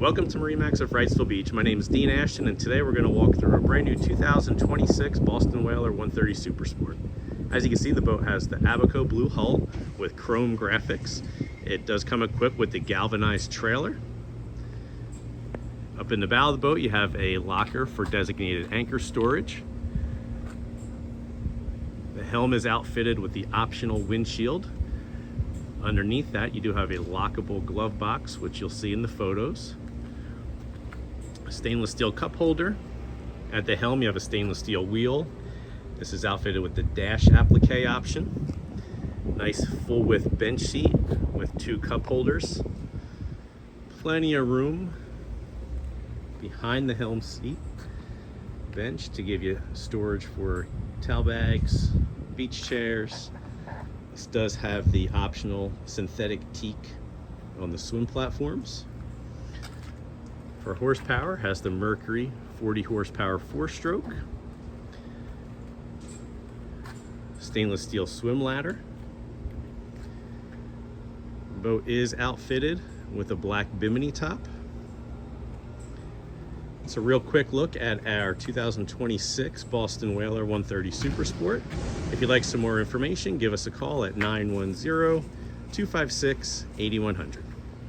Welcome to MarineMax of Wrightsville Beach. My name is Dean Ashton, and today we're going to walk through a brand new 2026 Boston Whaler 130 Super Sport. As you can see, the boat has the Abaco blue hull with chrome graphics. It does come equipped with the galvanized trailer. Up in the bow of the boat, you have a locker for designated anchor storage. The helm is outfitted with the optional windshield. Underneath that, you do have a lockable glove box, which you'll see in the photos. A stainless steel cup holder. At the helm, you have a stainless steel wheel. This is outfitted with the dash applique option. Nice full width bench seat with 2 cup holders. Plenty of room behind the helm seat bench to give you storage for towel bags, beach chairs. This does have the optional synthetic teak on the swim platforms. For horsepower, has the Mercury 40 horsepower 4-stroke. Stainless steel swim ladder. The boat is outfitted with a black bimini top. It's a real quick look at our 2026 Boston Whaler 130 Super Sport. If you'd like some more information, give us a call at 910-256-8100.